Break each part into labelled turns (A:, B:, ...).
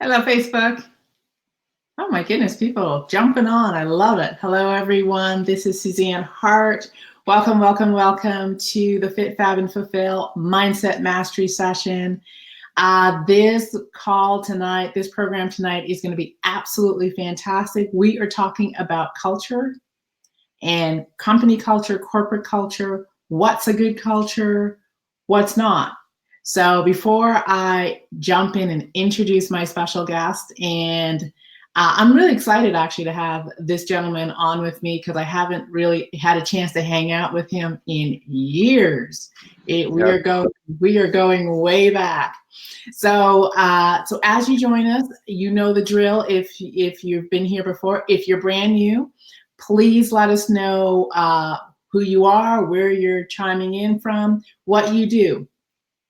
A: Hello, Facebook. Oh my goodness, people jumping on. I love it. Hello, everyone. This is Suzanne Hart. Welcome, welcome, welcome to the Fit, Fab, and Fulfill Mindset Mastery Session. This call tonight, this program tonight is going to be absolutely fantastic. We are talking about culture and company culture, corporate culture, what's a good culture, what's not. So before I jump in and introduce my special guest, and I'm really excited actually to have this gentleman on with me because I haven't really had a chance to hang out with him in years. We are going way back. So as you join us, you know the drill. If you've been here before, if you're brand new, please let us know who you are, where you're chiming in from, what you do.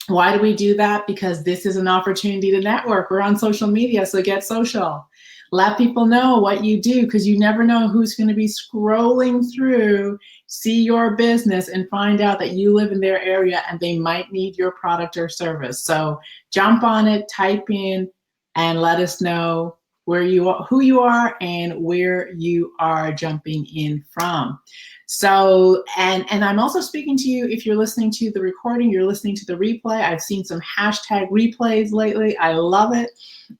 A: Why do we do that? Because this is an opportunity to network. We're on social media, so get social. Let people know what you do, because you never know who's going to be scrolling through, see your business, and find out that you live in their area and they might need your product or service. So jump on it, type in, and let us know where you are, who you are, and where you are jumping in from. So, and I'm also speaking to you if you're listening to the recording, you're listening to the replay. I've seen some hashtag replays lately. I love it.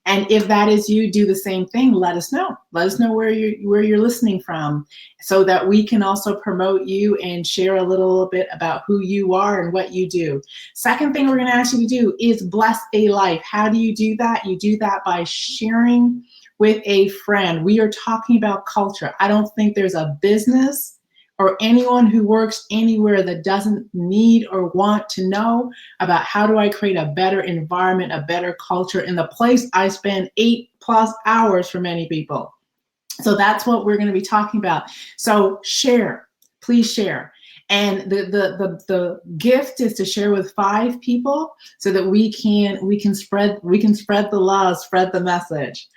A: And if that is you, do the same thing. Let us know. Let us know where you're listening from, so that we can also promote you and share a little bit about who you are and what you do. Second thing we're going to ask you to do is bless a life. How do you do that? You do that by sharing with a friend. We are talking about culture. I don't think there's a business or anyone who works anywhere that doesn't need or want to know about how do I create a better environment, a better culture in the place I spend 8+ hours for many people. So that's what we're going to be talking about. So share, please share. And the gift is to share with 5 people so that we can spread the love, spread the message.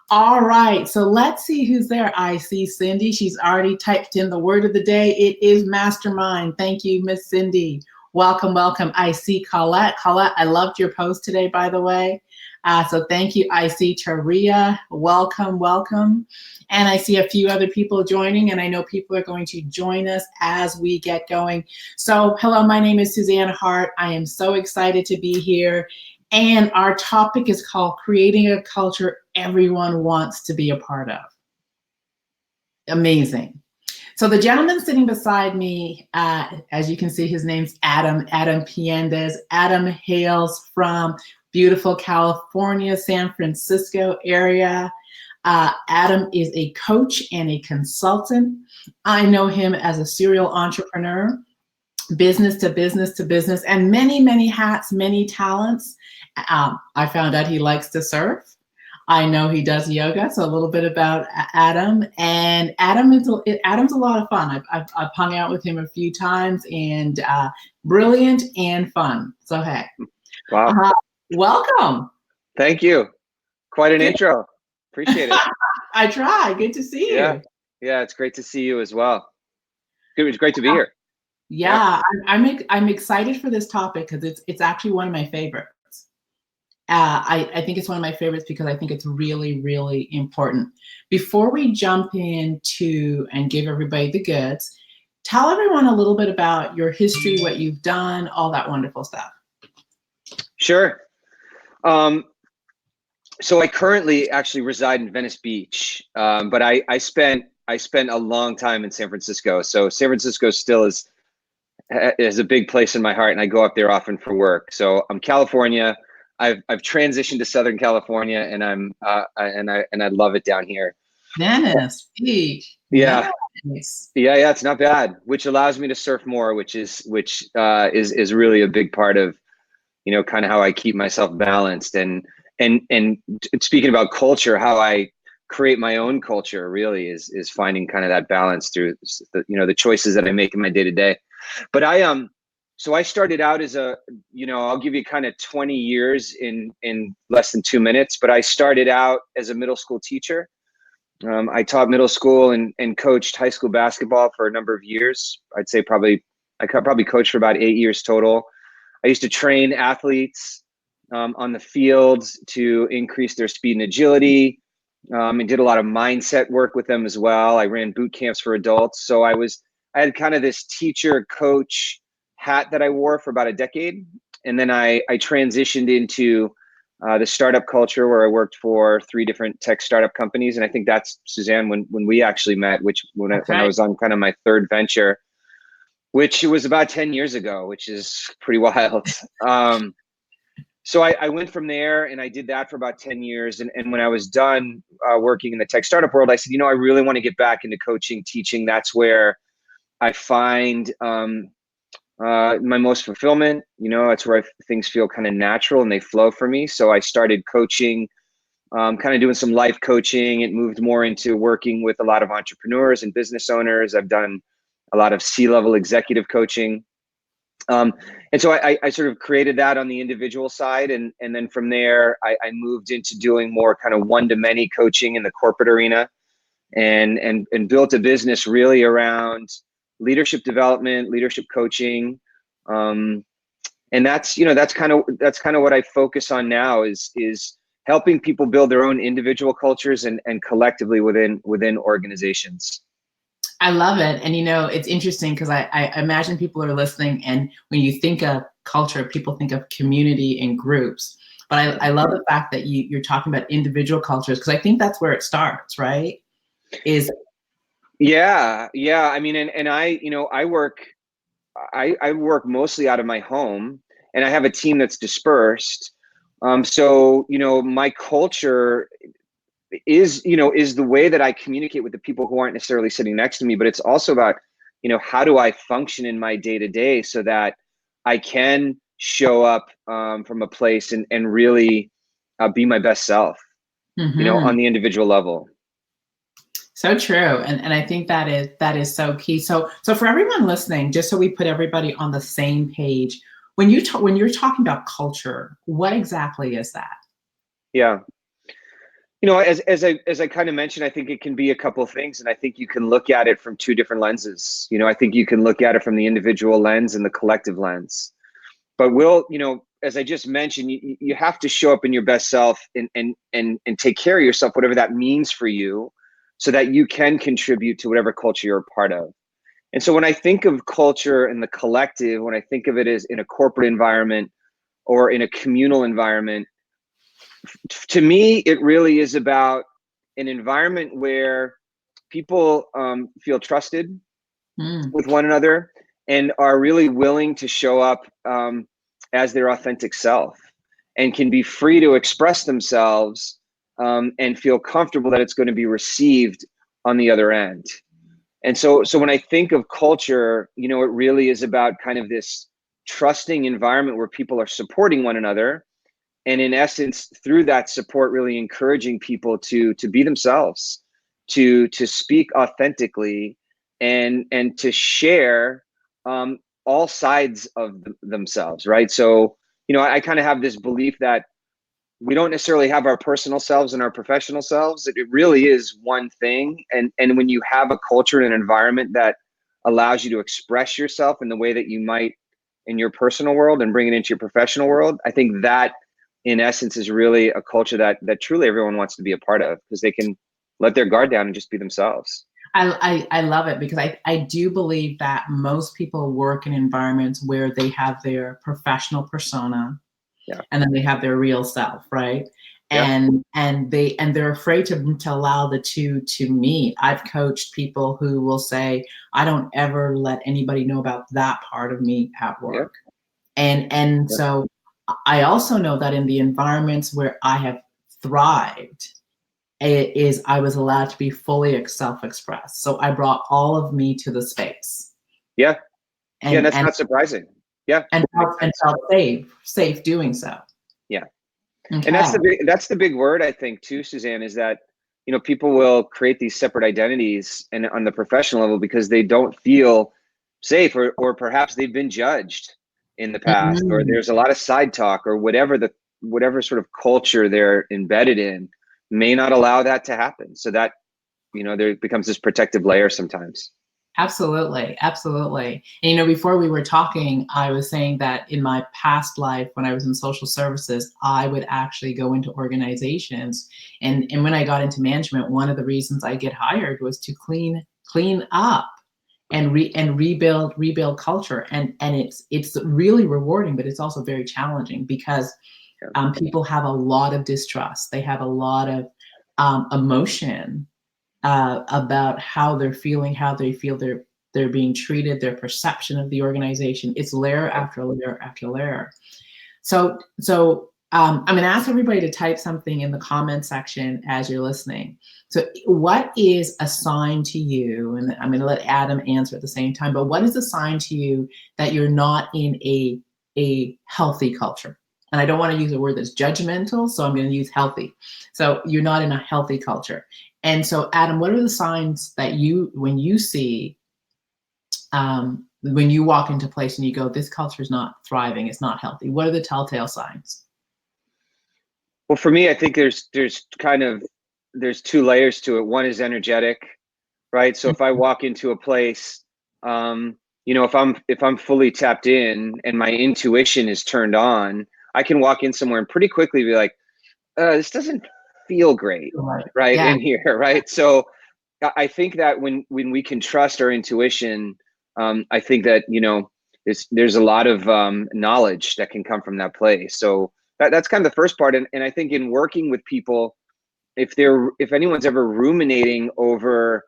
A: All right, so let's see who's there. I see Cindy. She's already typed in the word of the day. It is mastermind. Thank you, Miss Cindy. Welcome, welcome. I see Colette. Colette, I loved your post today, by the way. So thank you. I see Taria. Welcome, welcome. And I see a few other people joining, and I know people are going to join us as we get going. So hello, my name is Suzanne Hart. I am so excited to be here. And our topic is called Creating a Culture Everyone Wants to Be a Part of. Amazing. So the gentleman sitting beside me, as you can see, his name's Adam Piendez. Adam hails from beautiful California, San Francisco area. Adam is a coach and a consultant. I know him as a serial entrepreneur, business to business to business, and many, many hats, many talents. I found out he likes to surf. I know he does yoga, so a little bit about Adam. And Adam's a lot of fun. I've hung out with him a few times, and brilliant and fun. So hey,
B: wow,
A: welcome.
B: Thank you. Quite an intro. Appreciate it.
A: I try. Good to see you.
B: Yeah, it's great to see you as well. It's great to be here.
A: Yeah, I'm excited for this topic because it's actually one of my favorites. I think it's one of my favorites because I think it's really, really important. Before we jump into and give everybody the goods, tell everyone a little bit about your history, what you've done, all that wonderful stuff.
B: Sure. So I currently actually reside in Venice Beach, but I spent a long time in San Francisco. So San Francisco still is a big place in my heart, and I go up there often for work. So I'm California. I've transitioned to Southern California, and I love it down here.
A: Venice Beach.
B: Yeah. Nice. Yeah, it's not bad. Which allows me to surf more, which is really a big part of, kind of how I keep myself balanced. And speaking about culture, how I create my own culture really is finding kind of that balance through the choices that I make in my day to day. But so I started out as I'll give you kind of 20 years in less than 2 minutes, but I started out as a middle school teacher. I taught middle school and coached high school basketball for a number of years. I'd say I probably coached for about 8 years total. I used to train athletes on the field to increase their speed and agility. And did a lot of mindset work with them as well. I ran boot camps for adults. So I had kind of this teacher coach hat that I wore for about a decade. And then I transitioned into the startup culture, where I worked for 3 different tech startup companies. And I think that's, Suzanne, when we actually met, when I was on kind of my 3rd venture, which was about 10 years ago, which is pretty wild. So I went from there and I did that for about 10 years. And when I was done working in the tech startup world, I said, I really want to get back into coaching, teaching. That's where I find my most fulfillment. That's where things feel kind of natural and they flow for me. So I started coaching, kind of doing some life coaching. It moved more into working with a lot of entrepreneurs and business owners. I've done a lot of C-level executive coaching. And so I sort of created that on the individual side. And then from there, I moved into doing more kind of one-to-many coaching in the corporate arena, and built a business really around leadership development, leadership coaching. And that's kind of what I focus on now is helping people build their own individual cultures and collectively within organizations.
A: I love it. And it's interesting because I imagine people are listening, and when you think of culture, people think of community and groups. But I love the fact that you're talking about individual cultures, because I think that's where it starts, right?
B: Yeah. I mean, and I work mostly out of my home, and I have a team that's dispersed. So my culture is the way that I communicate with the people who aren't necessarily sitting next to me, but it's also about, how do I function in my day-to-day so that I can show up from a place and really be my best self, on the individual level.
A: So true. And I think that is so key. So for everyone listening, just so we put everybody on the same page, when you're talking about culture, what exactly is that?
B: Yeah. As I kind of mentioned, I think it can be a couple of things, and I think you can look at it from 2 different lenses. I think you can look at it from the individual lens and the collective lens. But as I just mentioned, you have to show up in your best self and take care of yourself, whatever that means for you, so that you can contribute to whatever culture you're a part of. And so when I think of culture and the collective, when I think of it as in a corporate environment or in a communal environment, to me, it really is about an environment where people feel trusted with one another and are really willing to show up as their authentic self, and can be free to express themselves and feel comfortable that it's going to be received on the other end. And so when I think of culture, it really is about kind of this trusting environment where people are supporting one another. And in essence, through that support, really encouraging people to be themselves, to speak authentically, and to share all sides of themselves, right? So, I kind of have this belief that we don't necessarily have our personal selves and our professional selves. It really is one thing. And when you have a culture and an environment that allows you to express yourself in the way that you might in your personal world and bring it into your professional world, I think that, in essence, is really a culture that truly everyone wants to be a part of, because they can let their guard down and just be themselves.
A: I love it, because I do believe that most people work in environments where they have their professional persona, and then they have their real self, right?
B: Yeah.
A: And they're afraid to allow the two to meet. I've coached people who will say, I don't ever let anybody know about that part of me at work. So I also know that in the environments where I have thrived, I was allowed to be fully self-expressed. So I brought all of me to the space.
B: Yeah. That's not surprising. Yeah.
A: And felt safe doing so.
B: Yeah.
A: Okay.
B: And that's the big word, I think, too, Suzanne, is that, people will create these separate identities and on the professional level because they don't feel safe, or perhaps they've been judged in the past, or there's a lot of side talk, or whatever sort of culture they're embedded in may not allow that to happen. So that, there becomes this protective layer sometimes.
A: Absolutely. Absolutely. And, you know, before we were talking, I was saying that in my past life, when I was in social services, I would actually go into organizations. And when I got into management, one of the reasons I get hired was to clean up and rebuild culture. And it's really rewarding, but it's also very challenging because people have a lot of distrust. They have a lot of emotion about how they're feeling, how they feel they're being treated, their perception of the organization. It's layer after layer after layer. So I'm going to ask everybody to type something in the comment section as you're listening. So what is a sign to you, and I'm going to let Adam answer at the same time, but what is a sign to you that you're not in a healthy culture? And I don't want to use a word that's judgmental, so I'm going to use healthy. So you're not in a healthy culture. And so, Adam, what are the signs that when you see, when you walk into a place and you go, this culture is not thriving, it's not healthy? What are the telltale signs?
B: Well, for me, I think there's two layers to it. One is energetic, right? So if I walk into a place, if I'm fully tapped in and my intuition is turned on, I can walk in somewhere and pretty quickly be like, this doesn't feel great, right?
A: Yeah.
B: In here, right? So I think that when we can trust our intuition, I think that, there's a lot of knowledge that can come from that place. So that's kind of the first part. And I think in working with people, if anyone's ever ruminating over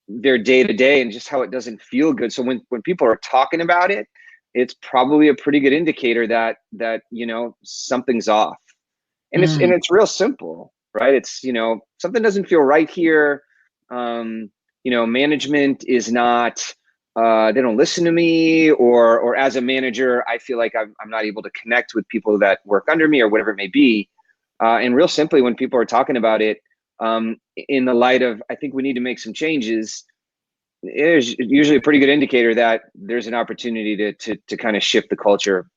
B: their day to day and just how it doesn't feel good. So when people are talking about it, it's probably a pretty good indicator that something's off. And it's real simple, right? It's, something doesn't feel right here. Management is not, they don't listen to me, or as a manager, I feel like I'm not able to connect with people that work under me or whatever it may be. And real simply, when people are talking about it, in the light of, I think we need to make some changes, there's usually a pretty good indicator that there's an opportunity to kind of shift the culture,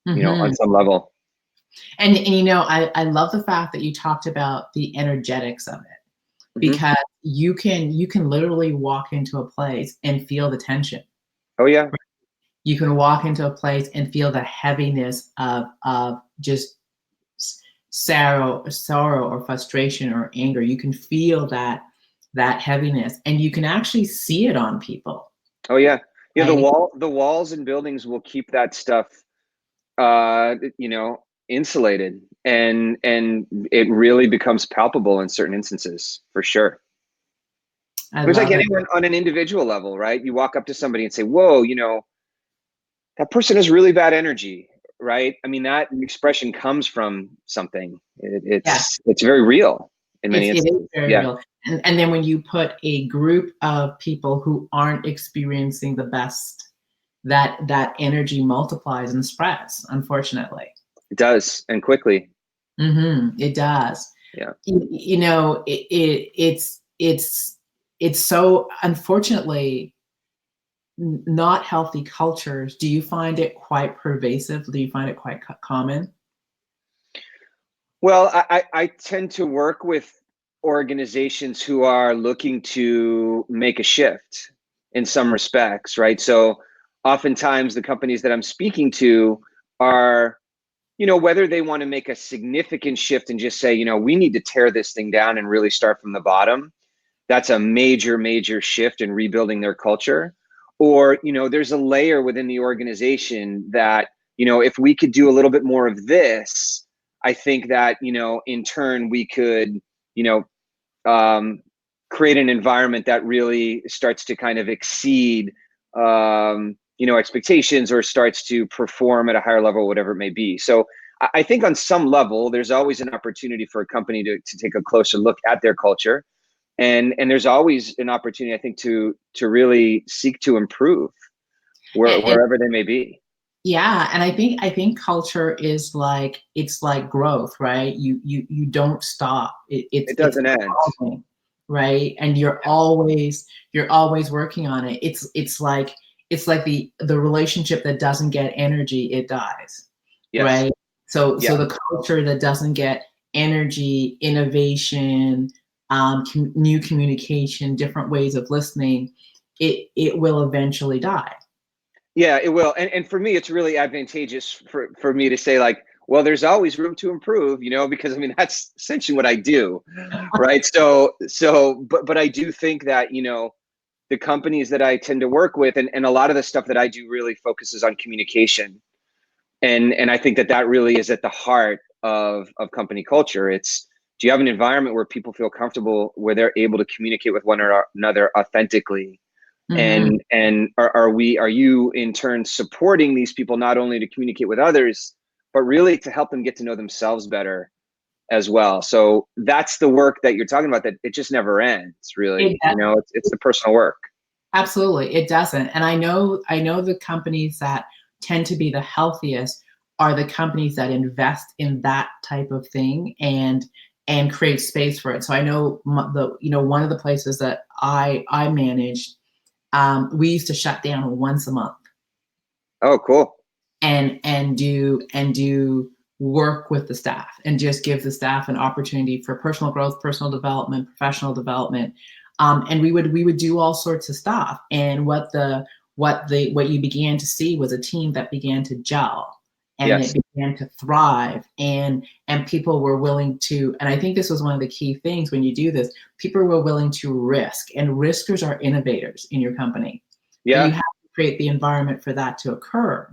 B: on some level.
A: And I love the fact that you talked about the energetics of it, because you can literally walk into a place and feel the tension.
B: Oh yeah.
A: You can walk into a place and feel the heaviness of just sorrow or frustration or anger. You can feel that heaviness, and you can actually see it on people.
B: Oh yeah. Yeah.
A: Right?
B: The walls and buildings will keep that stuff, insulated, and it really becomes palpable in certain instances, for sure. It's like anyone on an individual level, right? You walk up to somebody and say, whoa, that person has really bad energy, right? I mean, that expression comes from something. It's very real in many instances.
A: It is very real. And then when you put a group of people who aren't experiencing the best, that energy multiplies and spreads, unfortunately.
B: It does, and quickly.
A: It does.
B: Yeah.
A: It's so, unfortunately, not healthy cultures. Do you find it quite pervasive? Do you find it quite common?
B: Well, I tend to work with organizations who are looking to make a shift in some respects, right? So oftentimes the companies that I'm speaking to are, whether they want to make a significant shift and just say, we need to tear this thing down and really start from the bottom. That's a major, major shift in rebuilding their culture. Or, there's a layer within the organization that, if we could do a little bit more of this, I think that, in turn, we could, create an environment that really starts to kind of exceed, expectations, or starts to perform at a higher level, whatever it may be. So I think on some level, there's always an opportunity for a company to take a closer look at their culture. And there's always an opportunity, I think, to really seek to improve wherever they may be.
A: Yeah, and I think culture is it's like growth, right? You don't stop.
B: It doesn't end,
A: right? And you're always working on it. It's like the relationship that doesn't get energy, it dies.
B: Yes.
A: Right? So the culture that doesn't get energy, innovation, new communication, different ways of listening, it will eventually die.
B: Yeah, it will. And for me, it's really advantageous for me to say, like, well, there's always room to improve, because I mean, that's essentially what I do. Right. But I do think that, the companies that I tend to work with, and a lot of the stuff that I do really focuses on communication. And I think that really is at the heart of company culture. It's, do you have an environment where people feel comfortable, where they're able to communicate with one another authentically?
A: Mm-hmm.
B: And are you in turn supporting these people, not only to communicate with others, but really to help them get to know themselves better as well? So that's the work that you're talking about, that it just never ends, really. It's the personal work.
A: Absolutely, it doesn't. And I know the companies that tend to be the healthiest are the companies that invest in that type of thing and create space for it. So I know one of the places that I managed, we used to shut down once a month.
B: Oh, cool.
A: And do work with the staff and just give the staff an opportunity for personal growth, personal development, professional development. And we would do all sorts of stuff. And what you began to see was a team that began to gel, and
B: Yes.
A: it began to thrive, and people were willing to, and I think this was one of the key things when you do this, people were willing to risk, and riskers are innovators in your company.
B: Yeah.
A: And you have to create the environment for that to occur.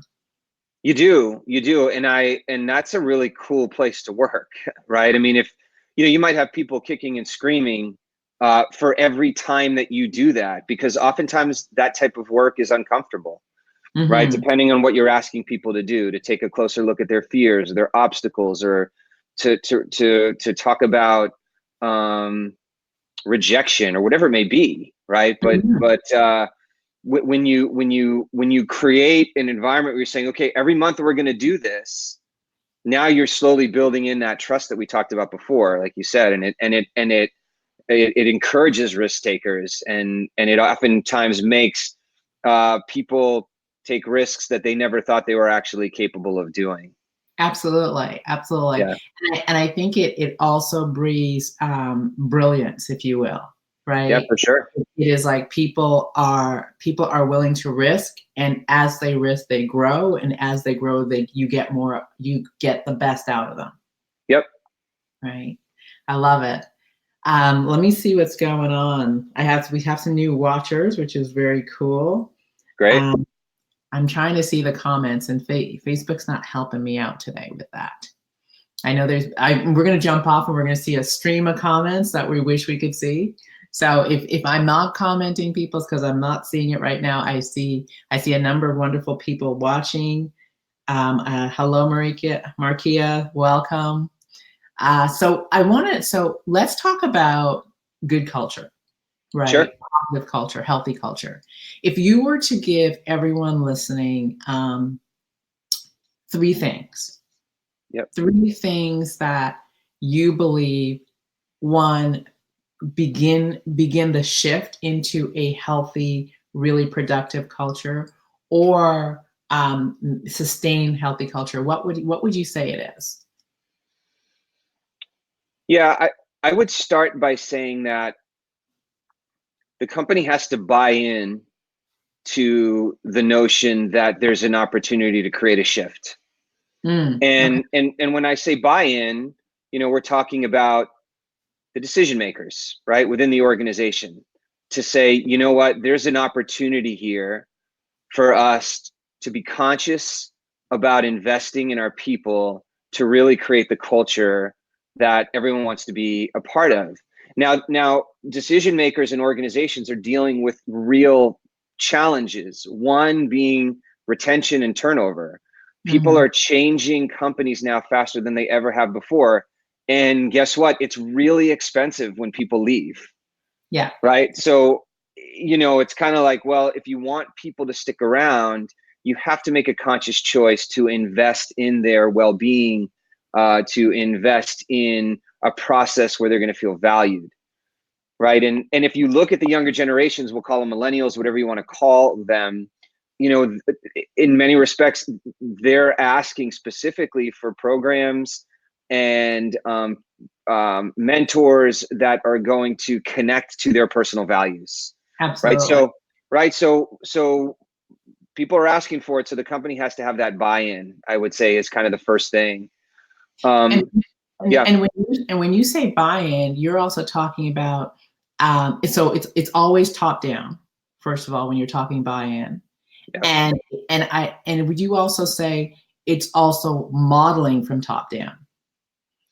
B: You do. And that's a really cool place to work, right? I mean, if, you might have people kicking and screaming for every time that you do that, because oftentimes that type of work is uncomfortable,
A: Mm-hmm.
B: right? Depending on what you're asking people to do, to take a closer look at their fears, their obstacles, or to talk about rejection or whatever it may be, right?
A: Mm-hmm.
B: But when you create an environment where you're saying, okay, every month we're going to do this, now you're slowly building in that trust that we talked about before, like you said, and it encourages risk takers, and it oftentimes makes people take risks that they never thought they were actually capable of doing.
A: Absolutely.
B: Yeah.
A: And I think it also breeds brilliance, if you will, right?
B: Yeah, for sure.
A: It is like people are willing to risk, and as they risk, they grow, and as they grow, you get the best out of them.
B: Yep.
A: Right. I love it. Let me see what's going on. We have some new watchers, which is very cool.
B: Great.
A: I'm trying to see the comments, and Facebook's not helping me out today with that. I know we're going to jump off and we're going to see a stream of comments that we wish we could see. So if I'm not commenting people's, because I'm not seeing it right now, I see a number of wonderful people watching. Hello, Markia, welcome. So let's talk about good culture, right?
B: Sure.
A: Positive culture, healthy culture. If you were to give everyone listening three things.
B: Yep.
A: Three things that you believe, one, begin the shift into a healthy, really productive culture, or sustain healthy culture. What would you say it is?
B: Yeah, I would start by saying that the company has to buy in to the notion that there's an opportunity to create a shift. And when I say buy-in, we're talking about the decision makers, right, within the organization, to say, you know what, there's an opportunity here for us to be conscious about investing in our people to really create the culture that everyone wants to be a part of. Now, decision makers and organizations are dealing with real challenges, one being retention and turnover. People are changing companies now faster than they ever have before. And guess what? It's really expensive when people leave.
A: Yeah.
B: Right. So, it's kind of like, well, if you want people to stick around, you have to make a conscious choice to invest in their well-being, to invest in a process where they're going to feel valued. Right. And if you look at the younger generations, we'll call them millennials, whatever you want to call them, in many respects, they're asking specifically for programs and mentors that are going to connect to their personal values.
A: Absolutely.
B: Right. right? So people are asking for it, so the company has to have that buy-in, I would say, is kind of the first thing.
A: And
B: Yeah.
A: and when you say buy-in, you're also talking about so it's always top down, first of all, when you're talking buy-in.
B: Yeah.
A: And would you also say it's also modeling from top down?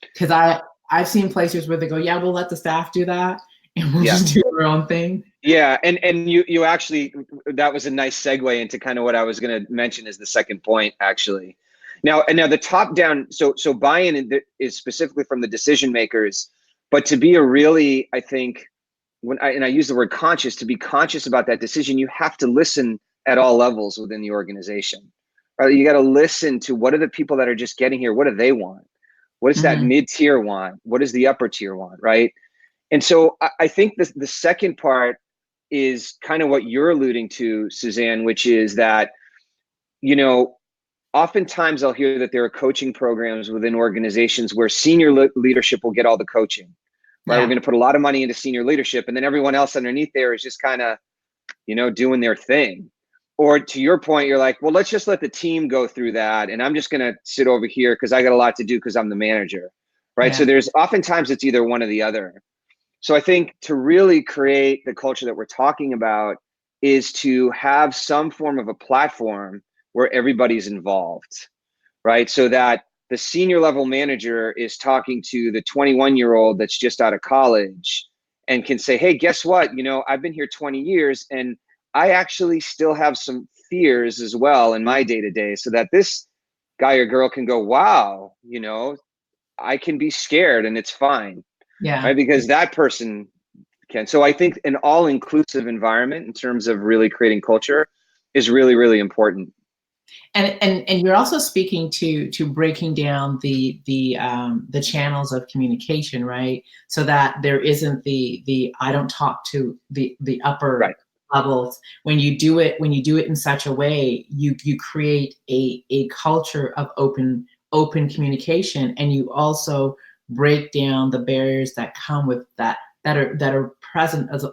A: Because I've seen places where they go, yeah, we'll let the staff do that and we'll just do our own thing.
B: Yeah, and you actually, that was a nice segue into kind of what I was going to mention as the second point, actually. Now the top down, so buy-in is specifically from the decision makers, but to be a really, I think, I use the word conscious, to be conscious about that decision, you have to listen at all levels within the organization. Right? You got to listen to, what are the people that are just getting here? What do they want? What does that mid-tier want? What does the upper tier want? Right? And so I think the second part is kind of what you're alluding to, Suzanne, which is that, oftentimes I'll hear that there are coaching programs within organizations where senior leadership will get all the coaching, right? We're going to put a lot of money into senior leadership, and then everyone else underneath there is just kind of, doing their thing. Or to your point, you're like, well, let's just let the team go through that, and I'm just going to sit over here because I got a lot to do because I'm the manager, right? So there's oftentimes it's either one or the other. So I think to really create the culture that we're talking about is to have some form of a platform where everybody's involved, right? So that the senior level manager is talking to the 21-year-old that's just out of college and can say, hey, guess what? I've been here 20 years and I actually still have some fears as well in my day-to-day, so that this guy or girl can go, wow, I can be scared and it's fine.
A: Yeah.
B: Right? Because that person can. So I think an all-inclusive environment in terms of really creating culture is really, really important.
A: And you're also speaking to breaking down the channels of communication, right? So that there isn't the I don't talk to the upper levels. When you do it in such a way, you create a culture of open communication, and you also break down the barriers that come with that are present as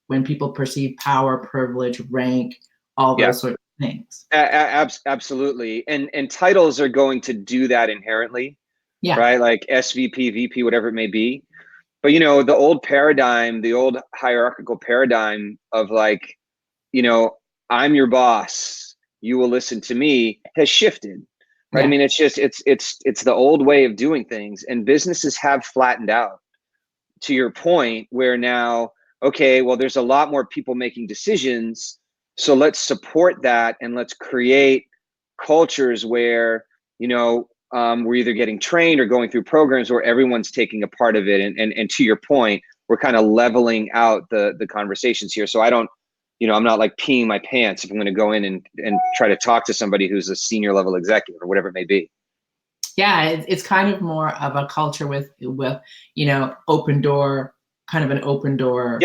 A: when people perceive power, privilege, rank, all those sorts of things.
B: Absolutely. And titles are going to do that inherently, right? Like SVP, VP, whatever it may be. But, the old paradigm, the old hierarchical paradigm of like, I'm your boss, you will listen to me, has shifted, right? I mean, it's just, it's the old way of doing things, and businesses have flattened out, to your point, where now, okay, well, there's a lot more people making decisions. So let's support that, and let's create cultures where, we're either getting trained or going through programs where everyone's taking a part of it. And to your point, we're kind of leveling out the conversations here. So I don't, I'm not like peeing my pants if I'm going to go in and try to talk to somebody who's a senior level executive or whatever it may be.
A: Yeah, it's kind of more of a culture with open door, kind of an open door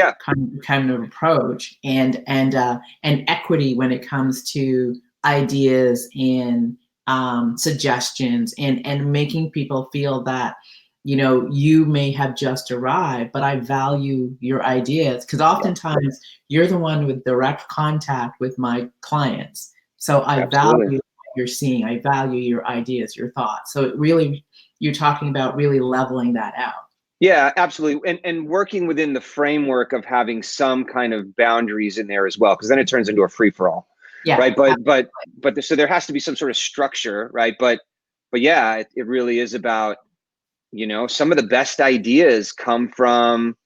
A: kind of approach, and equity when it comes to ideas and suggestions, and making people feel that you may have just arrived, but I value your ideas, because oftentimes you're the one with direct contact with my clients, so I value you're seeing, I value your ideas, your thoughts. So it really, you're talking about really leveling that out.
B: Yeah, absolutely. And working within the framework of having some kind of boundaries in there as well, because then it turns into a free-for-all. Right. But so there has to be some sort of structure, right? But yeah, it really is about, some of the best ideas come from,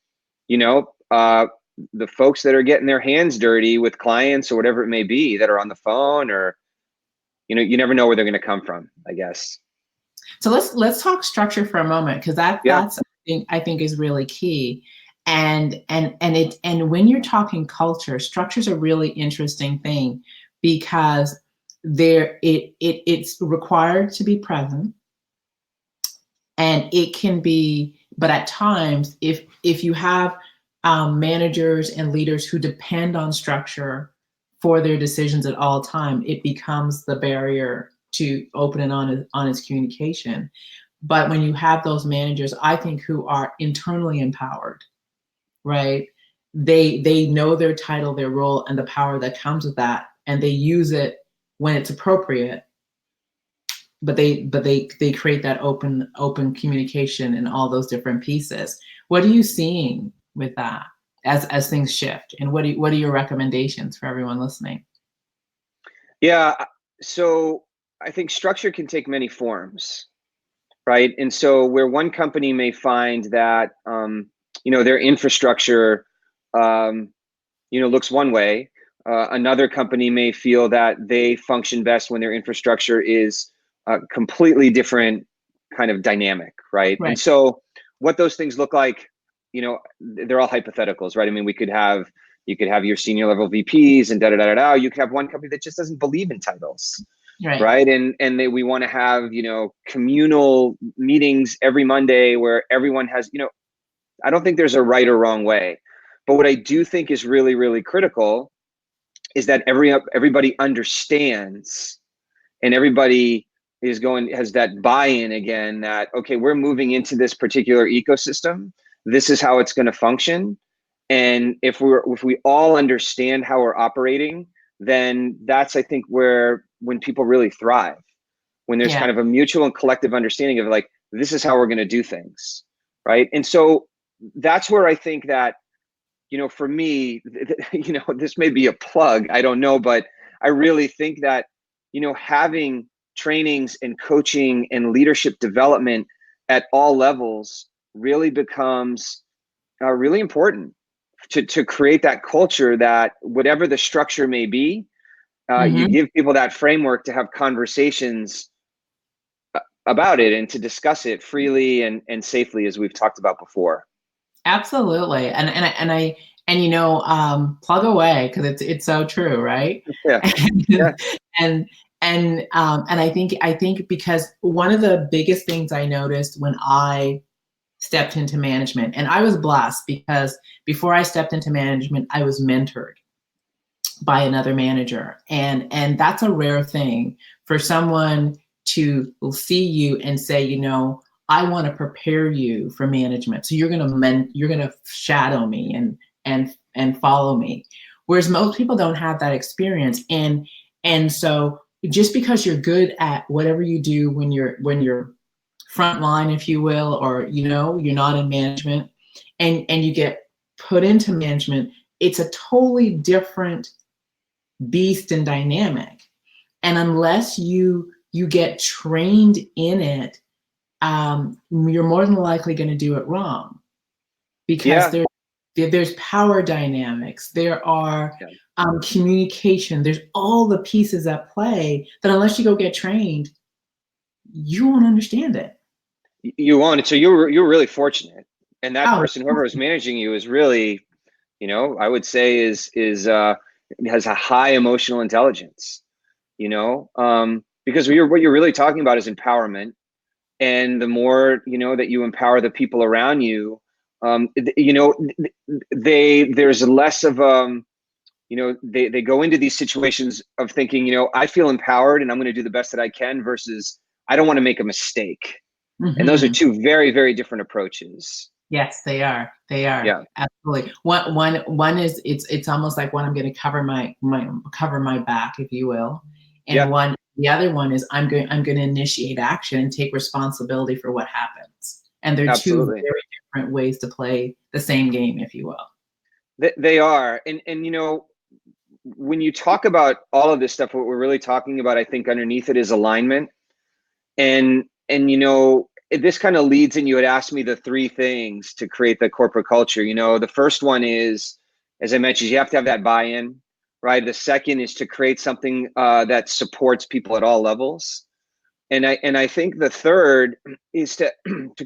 B: the folks that are getting their hands dirty with clients or whatever it may be, that are on the phone, or you never know where they're going to come from, I guess.
A: So let's talk structure for a moment, because that's I think is really key. And when you're talking culture, structure is a really interesting thing, because it's required to be present, and it can be, but at times, if you have managers and leaders who depend on structure for their decisions at all time, it becomes the barrier to open and honest communication. But when you have those managers, I think, who are internally empowered, right, they know their title, their role, and the power that comes with that, and they use it when it's appropriate. But they create that open communication in all those different pieces. What are you seeing with that as things shift, and what are your recommendations for everyone listening?
B: Yeah, so I think structure can take many forms, right? And so where one company may find that their infrastructure looks one way, another company may feel that they function best when their infrastructure is a completely different kind of dynamic, right?
A: Right.
B: And so what those things look like, they're all hypotheticals, right? I mean, you could have your senior level VPs and da-da-da-da-da. You could have one company that just doesn't believe in titles, right? And we want to have, communal meetings every Monday where everyone has, I don't think there's a right or wrong way. But what I do think is really, really critical is that everybody understands, and everybody has that buy-in again, that, okay, we're moving into this particular ecosystem. This is how it's going to function. And if we all understand how we're operating, then that's, I think, when people really thrive, when there's kind of a mutual and collective understanding of like, this is how we're going to do things, right? And so that's where I think that, for me, this may be a plug, I don't know, but I really think that, having trainings and coaching and leadership development at all levels really becomes really important to create that culture that whatever the structure may be, you give people that framework to have conversations about it and to discuss it freely and safely, as we've talked about before.
A: Absolutely. Plug away, because it's so true, right?
B: Yeah.
A: And I think because one of the biggest things I noticed when I stepped into management, and I was blessed because before I stepped into management, I was mentored by another manager. And that's a rare thing for someone to see you and say, I want to prepare you for management. So you're gonna shadow me and follow me. Whereas most people don't have that experience. And so just because you're good at whatever you do when you're front line, if you will, or you're not in management, and you get put into management, it's a totally different beast and dynamic. And unless you get trained in it, you're more than likely going to do it wrong, because there's power dynamics, there are communication, there's all the pieces at play that unless you go get trained, you won't understand it.
B: You won't. So you're really fortunate, and that person, whoever is managing you, is really, I would say is has a high emotional intelligence. Because what you're really talking about is empowerment. And the more, that you empower the people around you, there's less of, they go into these situations of thinking, I feel empowered and I'm going to do the best that I can, versus I don't want to make a mistake. And those are two very, very different approaches.
A: Yes, they are. Yeah, absolutely. One is it's almost like I'm going to cover my back, if you will, and the other one is I'm going to initiate action and take responsibility for what happens. And they're two very different ways to play the same game, if you will.
B: They are, and when you talk about all of this stuff, what we're really talking about, I think underneath it is alignment, and this kind of leads in. You had asked me the 3 things to create the corporate culture. The first one is, as I mentioned, you have to have that buy-in, right? The second is to create something that supports people at all levels. And I think the third is to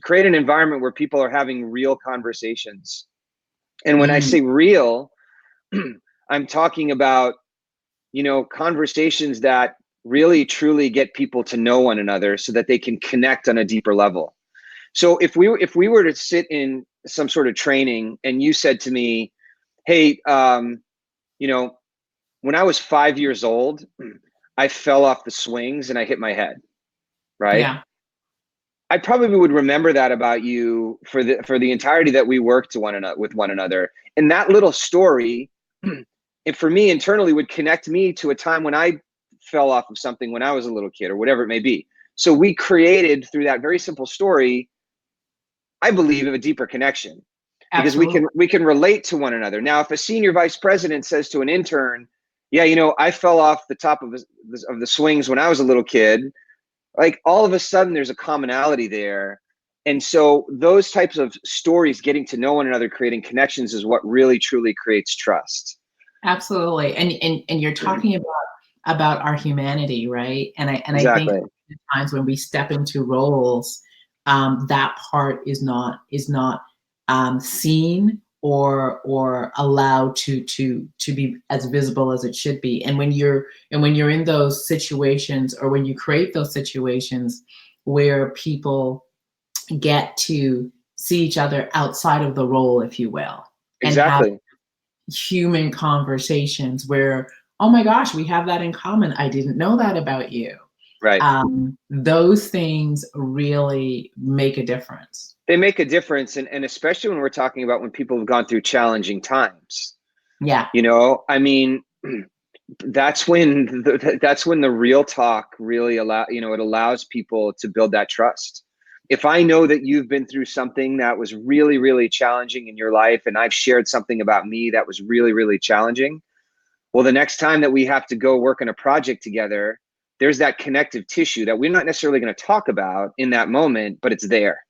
B: create an environment where people are having real conversations. And when I say real, I'm talking about, conversations that really truly get people to know one another so that they can connect on a deeper level. So if we were to sit in some sort of training and you said to me, hey, when I was 5 years old, I fell off the swings and I hit my head, right?
A: Yeah.
B: I probably would remember that about you for the entirety that we worked with one another. And that little story, and for me internally, would connect me to a time when I fell off of something when I was a little kid or whatever it may be. So we created through that very simple story, I believe, of a deeper connection, because
A: Absolutely.
B: we can relate to one another. Now, if a senior vice president says to an intern, yeah, I fell off the top of the swings when I was a little kid, like all of a sudden there's a commonality there. And so those types of stories, getting to know one another, creating connections, is what really truly creates trust.
A: Absolutely. And you're talking about our humanity, right? And I think
B: Exactly.
A: times when we step into roles, that part is not seen or allowed to be as visible as it should be. And when you're in those situations, or when you create those situations where people get to see each other outside of the role, if you will, and have
B: Exactly.
A: human conversations where, oh my gosh, we have that in common. I didn't know that about you.
B: Right.
A: Those things really make a difference.
B: They make a difference. And especially when we're talking about when people have gone through challenging times,
A: Yeah.
B: I mean, that's when the real talk really it allows people to build that trust. If I know that you've been through something that was really, really challenging in your life, and I've shared something about me that was really, really challenging, well, the next time that we have to go work on a project together, there's that connective tissue that we're not necessarily going to talk about in that moment, but it's there.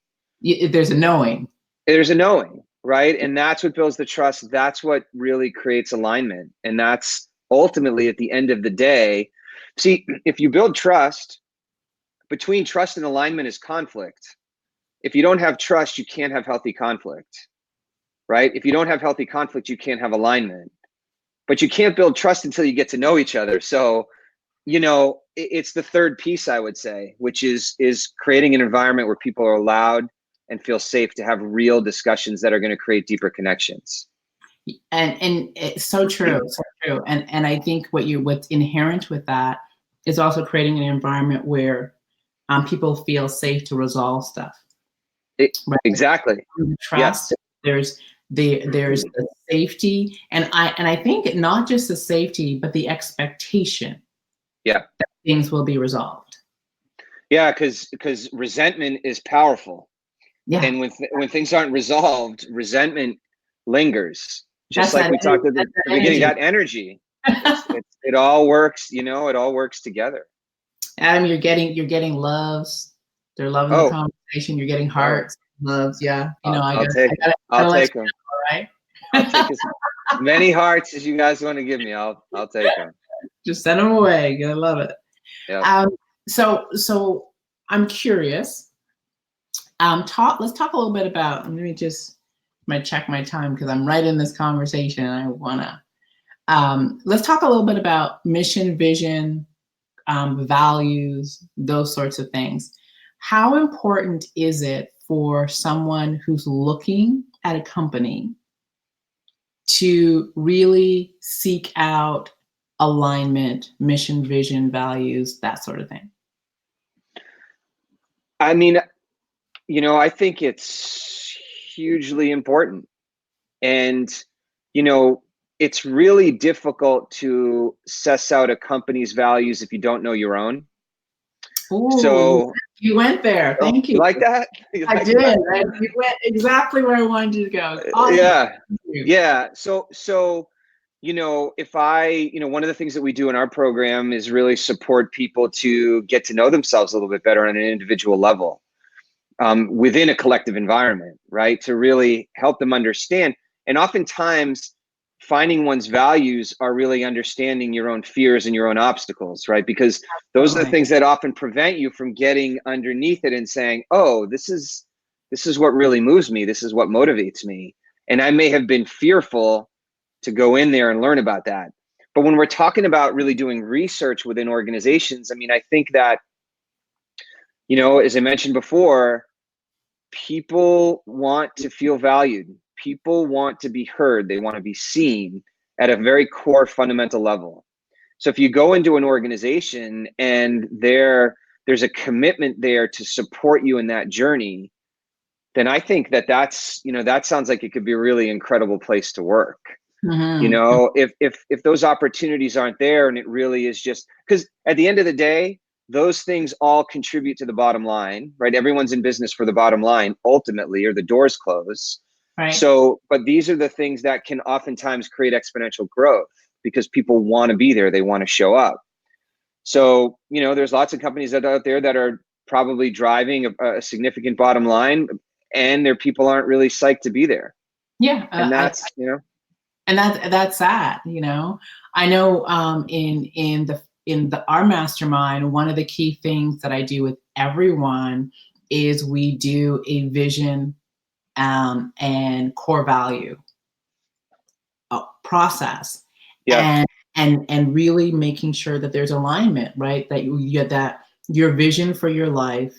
A: There's a knowing.
B: There's a knowing, right? And that's what builds the trust. That's what really creates alignment. And that's ultimately, at the end of the day, see, if you build trust, between trust and alignment is conflict. If you don't have trust, you can't have healthy conflict, right? If you don't have healthy conflict, you can't have alignment. But you can't build trust until you get to know each other. So, it's the third piece, I would say, which is creating an environment where people are allowed and feel safe to have real discussions that are going to create deeper connections.
A: And it's so true, so true. And I think what's inherent with that is also creating an environment where people feel safe to resolve stuff.
B: Right?
A: Exactly. Trust.
B: Yes.
A: There's the safety, and I think not just the safety, but the expectation.
B: Yeah.
A: That things will be resolved.
B: Yeah, because resentment is powerful.
A: Yeah.
B: And when things aren't resolved, resentment lingers. Just like we talked at the beginning, that energy. It all works, it all works together.
A: Adam, you're getting loves. They're loving the conversation. You're getting hearts, loves. Yeah.
B: I'll take them. All right. I'll take as many hearts as you guys want to give me. I'll take them.
A: Just send them away. I love it.
B: Yeah.
A: So I'm curious. Let's talk a little bit about. Let me just check my time because I'm right in this conversation and I wanna. Let's talk a little bit about mission, vision, values, those sorts of things. How important is it for someone who's looking at a company to really seek out alignment, mission, vision, values, that sort of thing?
B: I mean, I think it's hugely important. And, it's really difficult to suss out a company's values if you don't know your own.
A: Ooh,
B: so
A: you went there. Thank you.
B: You like that?
A: I did. You went exactly where I wanted you to go. Awesome.
B: Yeah. So, if one of the things that we do in our program is really support people to get to know themselves a little bit better on an individual level, within a collective environment, right? To really help them understand. And oftentimes finding one's values are really understanding your own fears and your own obstacles, right? Because those are the things that often prevent you from getting underneath it and saying, oh, this is what really moves me. This is what motivates me. And I may have been fearful to go in there and learn about that. But when we're talking about really doing research within organizations, I mean, I think that, as I mentioned before, people want to feel valued. People want to be heard. They want to be seen at a very core fundamental level. So if you go into an organization and their there's a commitment there to support you in that journey, then I think that that's, that sounds like it could be a really incredible place to work. If those opportunities aren't there, and it really is just because at the end of the day, those things all contribute to the bottom line, right? Everyone's in business for the bottom line ultimately, or the doors close.
A: Right.
B: So, but these are the things that can oftentimes create exponential growth because people want to be there. They want to show up. So, there's lots of companies out there that are probably driving a significant bottom line, and their people aren't really psyched to be there.
A: Yeah.
B: And that's,
A: and that's sad. I know in our mastermind, one of the key things that I do with everyone is we do a vision and core value process.
B: Yeah.
A: And really making sure that there's alignment, right? That you get that your vision for your life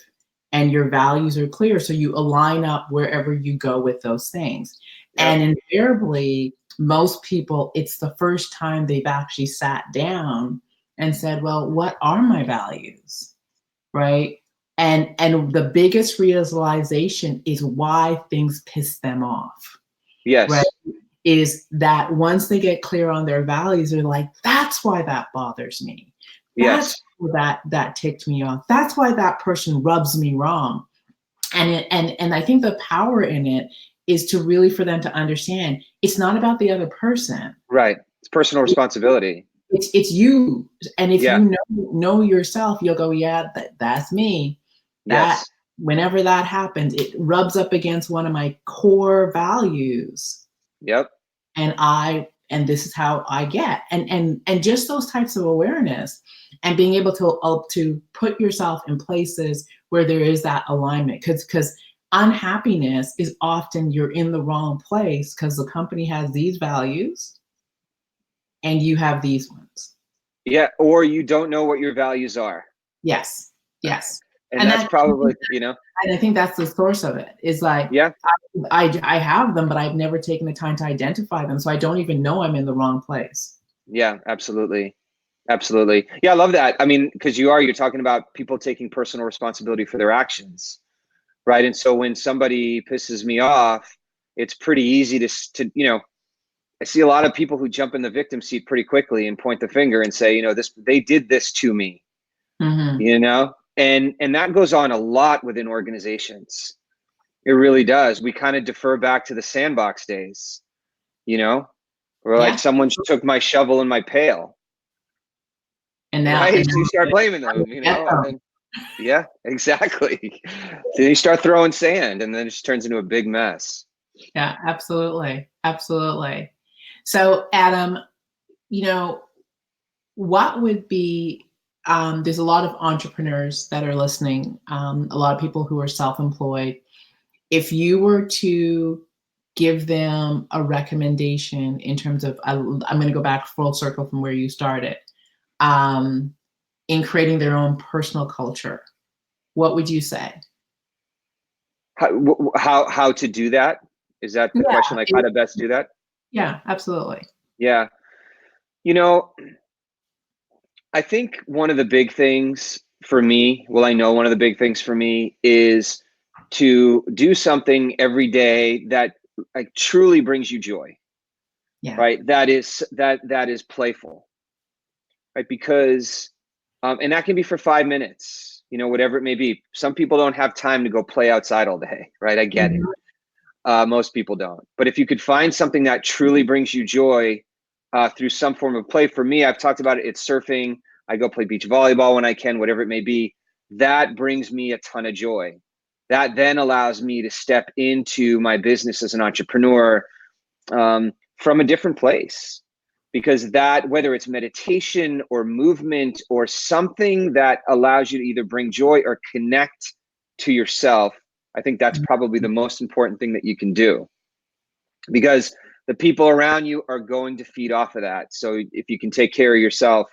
A: and your values are clear. So you align up wherever you go with those things. Yep. And invariably, most people, it's the first time they've actually sat down and said, well, what are my values? Right? And the biggest realization is why things piss them off.
B: Yes.
A: Right? Is that once they get clear on their values, they're like, that's why that bothers me. That's why that ticked me off. That's why that person rubs me wrong. And I think the power in it is to really for them to understand it's not about the other person.
B: Right. It's personal responsibility.
A: It's you. And if you know yourself, you'll go, yeah, that's me. That whenever that happens, it rubs up against one of my core values.
B: Yep.
A: And this is how I get. And just those types of awareness and being able to put yourself in places where there is that alignment. Because unhappiness is often you're in the wrong place because the company has these values and you have these ones.
B: Yeah. Or you don't know what your values are.
A: Yes. Yes.
B: And that's probably,
A: And I think that's the source of it is like, I have them, but I've never taken the time to identify them. So I don't even know I'm in the wrong place.
B: Yeah, absolutely. Absolutely. Yeah, I love that. I mean, because you're talking about people taking personal responsibility for their actions, right? And so when somebody pisses me off, it's pretty easy to I see a lot of people who jump in the victim seat pretty quickly and point the finger and say, they did this to me, And that goes on a lot within organizations. It really does. We kind of defer back to the sandbox days, or like someone took my shovel and my pail.
A: And now
B: so you start blaming them, and then, yeah, exactly. So you start throwing sand and then it just turns into a big mess.
A: Yeah, absolutely. Absolutely. So Adam, what would be there's a lot of entrepreneurs that are listening, a lot of people who are self-employed. If you were to give them a recommendation in terms of, I'm going to go back full circle from where you started, in creating their own personal culture, what would you say?
B: How to do that? Is that the question? Like how to best do that?
A: Yeah, absolutely.
B: Yeah. I think one of the big things for me, I know one of the big things for me is to do something every day that like truly brings you joy.
A: Yeah.
B: Right. That is playful. Right. Because, and that can be for 5 minutes, whatever it may be. Some people don't have time to go play outside all day. Right. I get it. Most people don't. But if you could find something that truly brings you joy through some form of play, for me, I've talked about it. It's surfing. I go play beach volleyball when I can, whatever it may be. That brings me a ton of joy. That then allows me to step into my business as an entrepreneur from a different place. Because that, whether it's meditation or movement or something that allows you to either bring joy or connect to yourself, I think that's probably the most important thing that you can do, because the people around you are going to feed off of that. So if you can take care of yourself,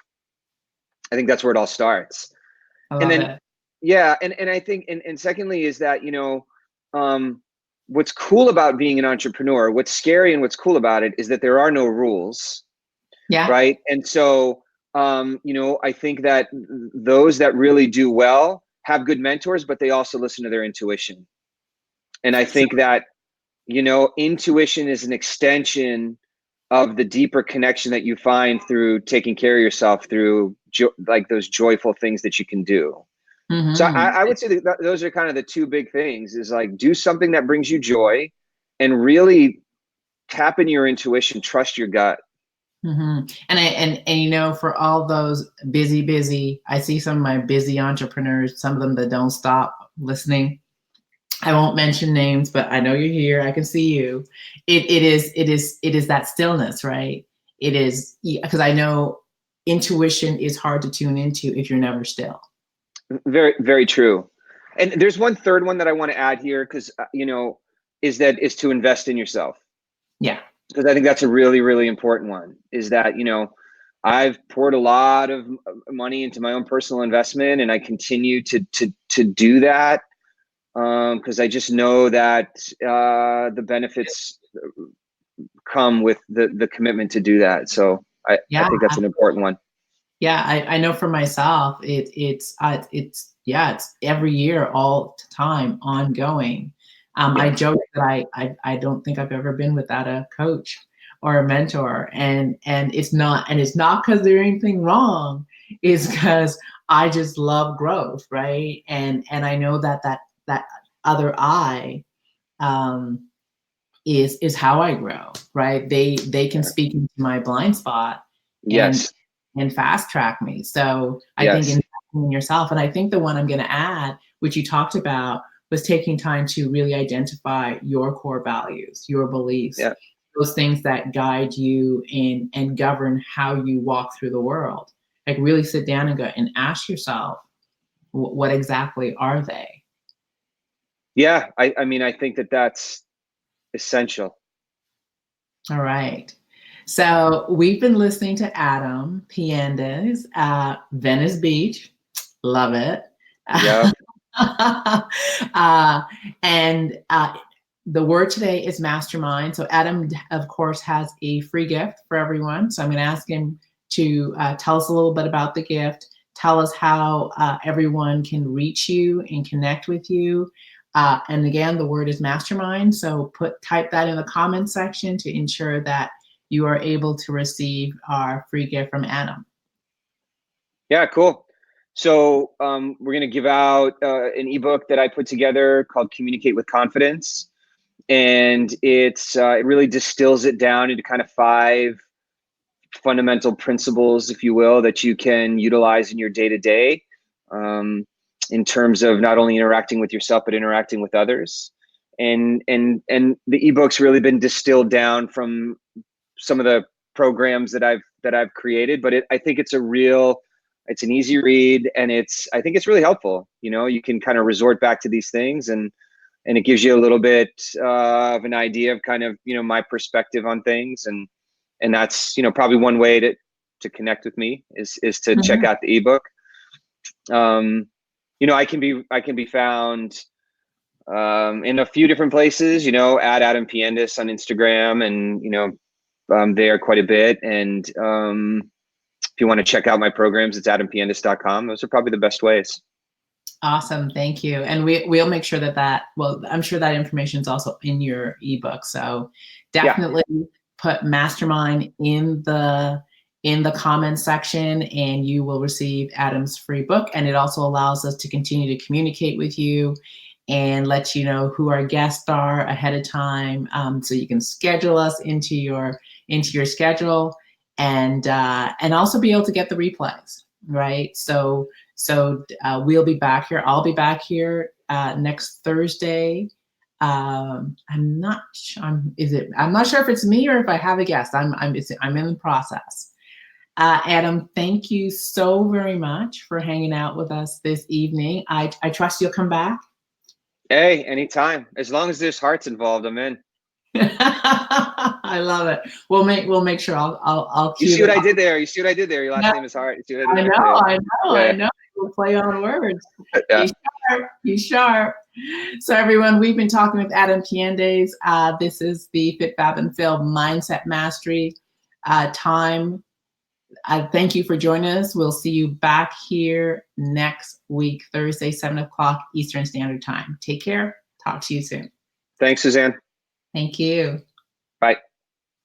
B: I think that's where it all starts. And then, and I think, and secondly is that, what's cool about being an entrepreneur, what's scary and what's cool about it is that there are no rules.
A: Yeah.
B: Right. And so, I think that those that really do well have good mentors, but they also listen to their intuition. And I think that, you know, intuition is an extension of the deeper connection that you find through taking care of yourself, through like those joyful things that you can do.
A: Mm-hmm.
B: So I would say that those are kind of the two big things, is like, do something that brings you joy and really tap into your intuition, trust your gut.
A: Mm-hmm. And you know, for all those busy, I see some of my busy entrepreneurs, some of them that don't stop listening. I won't mention names, but I know you're here. I can see you. It is that stillness, right? It is, because I know intuition is hard to tune into if you're never still.
B: Very, very true. And there's one third one that I want to add here, because, you know, is to invest in yourself.
A: Yeah.
B: Because I think that's a really, really important one, is that, you know, I've poured a lot of money into my own personal investment, and I continue to do that. Because I just know that the benefits come with the commitment to do that. So I think that's an important one.
A: Yeah, I know for myself, it's every year, all the time, ongoing. I joke that I don't think I've ever been without a coach or a mentor, and it's not because there's anything wrong. It's because I just love growth, right? And I know that other eye is how I grow, right? They can speak into my blind spot and fast track me. So I think investing in yourself, and I think the one I'm going to add, which you talked about, was taking time to really identify your core values, your beliefs, those things that guide you and govern how you walk through the world. Like, really sit down and go and ask yourself, what exactly are they?
B: Yeah, I mean, I think that's essential.
A: All right. So we've been listening to Adam Piendes, Venice Beach. Love it.
B: Yeah.
A: And the word today is mastermind. So Adam, of course, has a free gift for everyone. So I'm going to ask him to tell us a little bit about the gift. Tell us how everyone can reach you and connect with you. And again, the word is mastermind. So type that in the comment section to ensure that you are able to receive our free gift from Adam.
B: Yeah, cool. So we're going to give out an ebook that I put together called Communicate with Confidence. And it really distills it down into kind of 5 fundamental principles, if you will, that you can utilize in your day-to-day in terms of not only interacting with yourself, but interacting with others. And the ebook's really been distilled down from some of the programs that I've created, but I think it's an easy read, and I think it's really helpful. You know, you can kind of resort back to these things, and it gives you a little bit of an idea of kind of, you know, my perspective on things, and that's, you know, probably one way to connect with me is to check out the ebook. You know, I can be found in a few different places, you know, at Adam Piendes on Instagram, and, you know, I'm there quite a bit. And if you want to check out my programs, it's adampiendes.com. Those are probably the best ways.
A: Awesome. Thank you. And we'll make sure well, I'm sure that information is also in your ebook. So definitely put mastermind in the comment section, and you will receive Adam's free book. And it also allows us to continue to communicate with you and let you know who our guests are ahead of time. So you can schedule us into your schedule, and also be able to get the replays, right? So we'll be back here. I'll be back here next Thursday. I'm not sure if it's me or if I have a guest. I'm in the process. Adam, thank you so very much for hanging out with us this evening. I trust you'll come back.
B: Hey, anytime. As long as there's hearts involved, I'm in.
A: I love it. We'll make sure I'll
B: You see what I did there? You see what I did there? Your last name is Hart. You see what I did there?
A: I know. We'll play on words. You sharp. So everyone, we've been talking with Adam Piendes. This is the Fit, Fab, and Fail Mindset Mastery time I thank you for joining us. We'll see you back here next week, Thursday, 7 o'clock Eastern Standard Time. Take care. Talk to you soon.
B: Thanks, Suzanne.
A: Thank you.
B: Bye.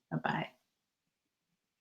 A: Bye-bye.